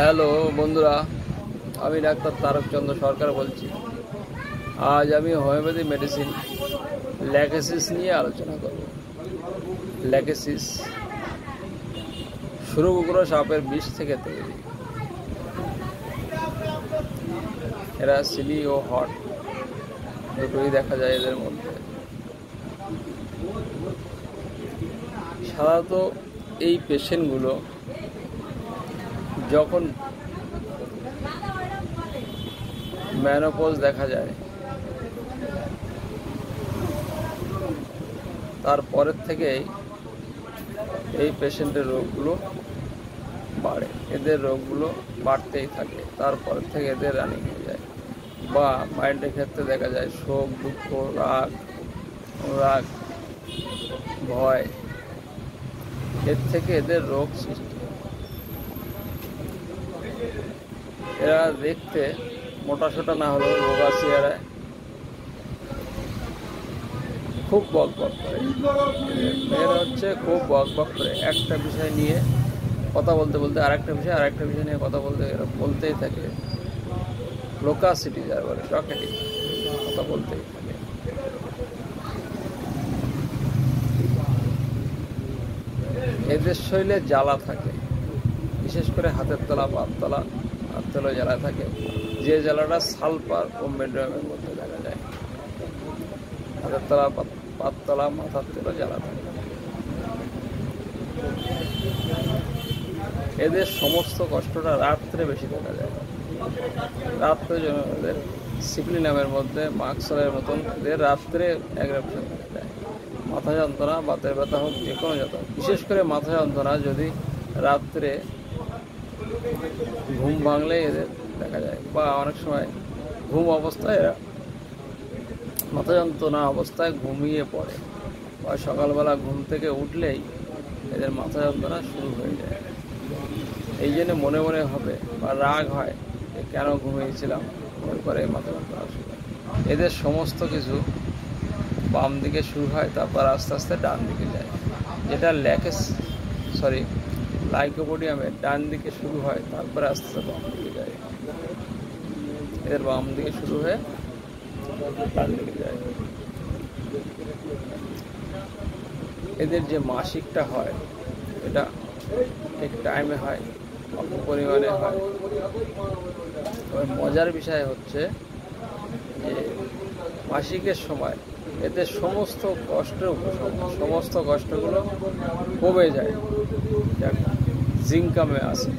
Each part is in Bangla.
হ্যালো বন্ধুরা, আমি ডাক্তার তারকচন্দ্র সরকার বলছি। আজ আমি হোমিওপ্যাথি মেডিসিন ল্যাকেসিস নিয়ে আলোচনা করব। ল্যাকেসিস শুরুগুলো সাপের বিষ থেকে তৈরি। এরা সিলি ও হট দুটোই দেখা যায় এদের মধ্যে। সাধারণত এই পেশেন্টগুলো যখন মেনোপজ দেখা যায় তারপরের থেকেই এই পেশেন্টের রোগগুলো বাড়ে। এদের রোগগুলো বাড়তেই থাকে, তারপরের থেকে এদের রানিং হয়ে যায়। বা মাইন্ডের ক্ষেত্রে দেখা যায় শোক, দুঃখ, রাগ, ভয়, এর থেকে এদের রোগ সৃষ্টি হয়। এরা দেখতে মোটাসোটা না হলেও রোগা চেহারায়, খুব বক করে। মেয়েরা হচ্ছে খুব বক করে, একটা বিষয় নিয়ে কথা বলতে বলতে আরেকটা বিষয় নিয়ে কথা বলতে এরা বলতেই থাকে। লোকাসিটি যার বলে, টকেটিভ, কথা বলতেই থাকে। এদের শরীরে জ্বালা থাকে, বিশেষ করে হাতের তলা, হাত তলা জ্বালা থাকে, যে জ্বালাটা সালফার ও মেডিয়ামের মধ্যে দেখা যায়। হাতের তলা, পাততলা, মাথার তলা জ্বালা থাকে। এদের সমস্ত কষ্টটা রাত্রে বেশি দেখা যায়। রাত্রে যেন এদের সিপলি নামের মধ্যে মাক্সলের মতন এদের রাত্রে অ্যাগ্রাভেশন দেখা যায়। মাথা যন্ত্রণা, বাতের ব্যথা হোক, যে কোনো যন্ত্রণা, বিশেষ করে মাথা যন্ত্রণা যদি রাত্রে ঘুম ভাঙলে এদের দেখা যায়। বা অনেক সময় ঘুম অবস্থায় এরা মাথা যন্ত্রণা অবস্থায় ঘুমিয়ে পড়ে, বা সকালবেলা ঘুম থেকে উঠলেই এদের মাথা যন্ত্রণা শুরু হয়ে যায়। এই জন্য মনে মনে হবে বা রাগ হয় যে কেন ঘুমিয়েছিলাম, এরপরে মাথা যন্ত্রণা শুরু হয়। এদের সমস্ত কিছু বাম দিকে শুরু হয়, তারপর আস্তে আস্তে ডান দিকে যায়। যেটা লাইকোপোডিয়ামের ডান দিকে শুরু হয়, তারপরে আস্তে আস্তে বাম দিকে যায়। এদের বাম দিকে শুরু হয়ে ডান দিকে যায়। এদের যে মাসিকটা হয়, এটা ঠিক টাইমে হয়, অল্প পরিমাণে হয়। মজার বিষয় হচ্ছে যে মাসিকের সময় এদের সমস্ত কষ্টগুলো কমে যায়, জিঙ্কামে আসে।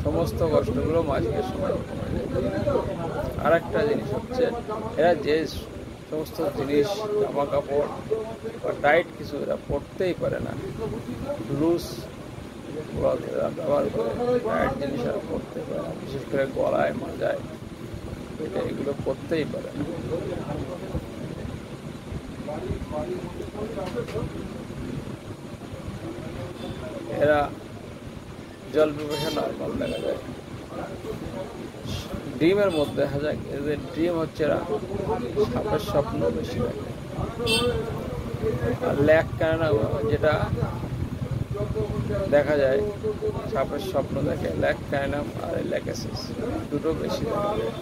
সমস্ত কষ্টগুলো মাসিকের সময় কমে যায়। আর একটা জিনিস হচ্ছে, এরা যে সমস্ত জিনিস, জামা কাপড় বা টাইট কিছু এরা পরতেই পারে না। লুজ এরা ব্যবহার করে, টাইট জিনিস এরা পরতে পারে না, বিশেষ করে গলায়, মাজায়, এগুলো পরতেই পারে না। এরা জল পিপাসা নর্মাল দেখা যায়। ড্রিমের মধ্যে দেখা যায়, এদের ড্রিম হচ্ছে এরা সাপের স্বপ্ন বেশি থাকে। আর ল্যাক কারণে যেটা দেখা যায়, সাপের স্বপ্ন দেখে, ল্যাক কাইনাম আর ল্যাকেসিস দুটো বেশি দেখা যায়।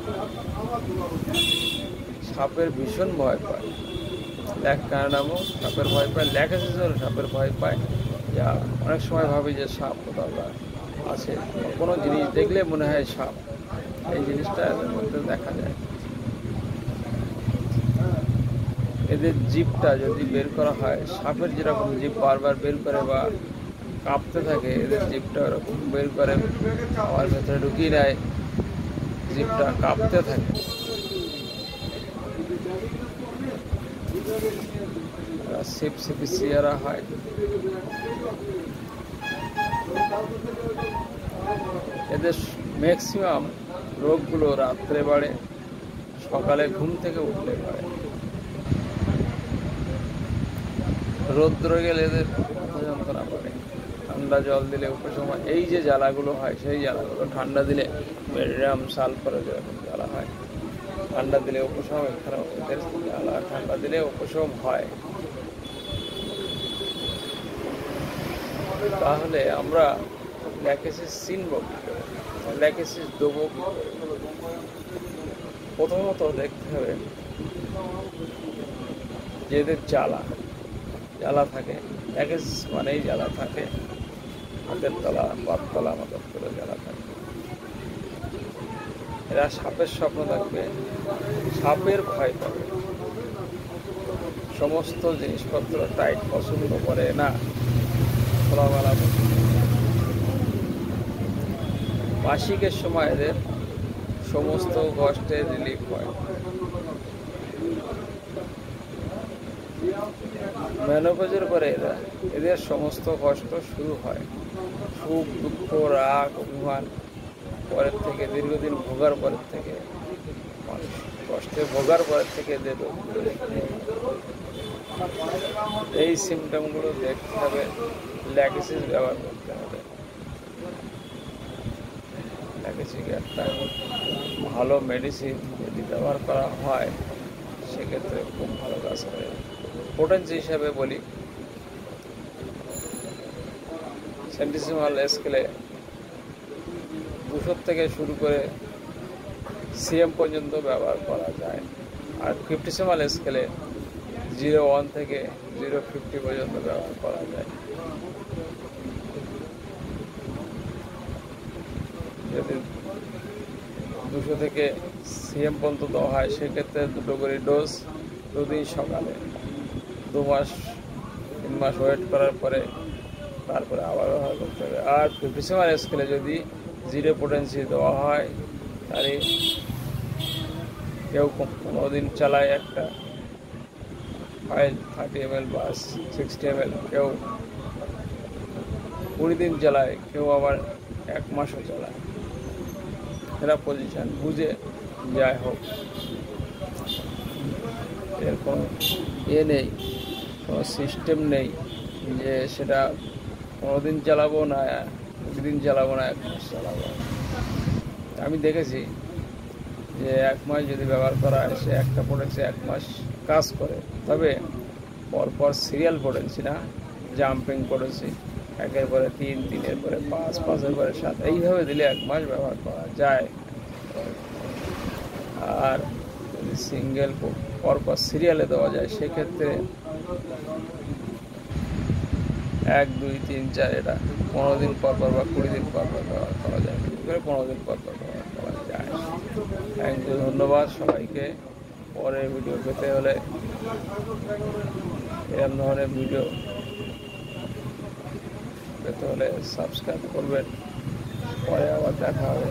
সাপের ভীষণ ভয় পায়। ল্যাক কাইনামও সাপের ভয় পায়, ল্যাকেসিসও সাপের ভয় পায়। যা অনেক সময় ভাবি যে সাপ কোথাও আছে, কোনো জিনিস দেখলে মনে হয় সাপ, এই জিনিসটা এদের মধ্যে দেখা যায়। এদের জিভটা যদি বের করা হয়, সাপের যেরকম জিভ বারবার বের করে বা কাঁপতে থাকে, এদের জিভটা ওরকম বের করে আমার ভেতরে ঢুকিয়ে নেয়, জিভটা কাঁপতে থাকে। সিপি চেহারা হয়। এদের ম্যাক্সিমাম রোগগুলো রাত্রে বাড়ে, সকালে ঘুম থেকে উঠলে বাড়ে। রৌদ্র গেলে এদের মাথা যন্ত্রণা বাড়ে। ঠান্ডা জল দিলে উপশম হয়। এই যে জ্বালাগুলো হয়, সেই জ্বালাগুলো ঠান্ডা দিলে মেডিয়াম, সালফারের যেরকম জ্বালা হয়, ঠান্ডা দিলে উপশম, এখানেও এদের জ্বালা ঠান্ডা দিলে উপশম হয়। তাহলে আমরা ল্যাকেসিস চিনব কি করে? ল্যাকেসিস দেবো কি করে? প্রথমত দেখতে হবে যে এদের জ্বালা থাকে, ল্যাকেসিস মানেই জ্বালা থাকে, হাতের তলা পাততলা মতন করে জ্বালা থাকে। এরা সাপের স্বপ্ন থাকবে, সাপের ভয় পাবে, সমস্ত জিনিসপত্র টাইট পছন্দ করে না, খোলামেলা পছন্দ। মাসিকের সময় এদের সমস্ত কষ্টের রিলিফ হয়। মেনোপজের পরে এদের সমস্ত কষ্ট শুরু হয়। সুখ, দুঃখ, রাগ, অভিমান পরের থেকে, দীর্ঘদিন ভোগার পরের থেকে, মানুষ কষ্টে ভোগার পরের থেকে এদের রোগগুলো দেখতে হবে। এই সিমটমগুলো দেখতে হবে, ল্যাকেসিস ব্যবহার করতে হবে। ল্যাকেসিস একটা ভালো মেডিসিন যদি ব্যবহার করা হয় সেক্ষেত্রে খুব ভালো কাজ করে। পোটেন্সি হিসাবে বলি, সেন্টিসিমাল স্কেলে 200 থেকে শুরু করে সিএম পর্যন্ত ব্যবহার করা যায়, আর 50সিমাল স্কেলে 0.1 থেকে 0.50 পর্যন্ত ব্যবহার করা যায়। যদি 200 থেকে সিএম পর্যন্ত দেওয়া হয় সেক্ষেত্রে 2 করে ডোজ, 2 দিন সকালে, 2 মাস 3 মাস ওয়েট করার পরে তারপরে আবার ব্যবহার করতে হবে। আর 50সিমাল স্কেলে যদি 0 পোটেন্সি দেওয়া হয় তাহলে কেউ 15 দিন চালায় একটা ফাইল 30 ml বা 60 ml, কেউ 20 দিন চালায়, কেউ আবার 1 মাসও চালায়। এরা পজিশন বুঝে যাই হোক, এর কোনো নেই, কোনো সিস্টেম নেই যে সেটা 15 দিন চালাবো না, 20 দিন চালাবো না, 1 মাস চালাবো। আমি দেখেছি যে 1 মাস যদি ব্যবহার করা হয় সে একটা পোটেন্সি 1 মাস কাজ করে, তবে পরপর সিরিয়াল পোটেন্সি না, জাম্পিং পোটেন্সি, 1-এর পরে 3, 3-এর পরে 5, 5-এর পরে 7, এইভাবে দিলে 1 মাস ব্যবহার করা যায়। আর যদি সিঙ্গেল পরপর সিরিয়ালে দেওয়া যায় সেক্ষেত্রে 1, 2, 3, 4 এটা 15 দিন পর বা 20 দিন পর ব্যবহার করা যায়, 15 দিন পর ব্যবহার করা যায়। থ্যাংক ইউ, ধন্যবাদ সবাইকে। পরের ভিডিও পেতে হলে, এরকম ধরনের ভিডিও পেতে হলে সাবস্ক্রাইব করবেন। পরে আবার দেখা হবে।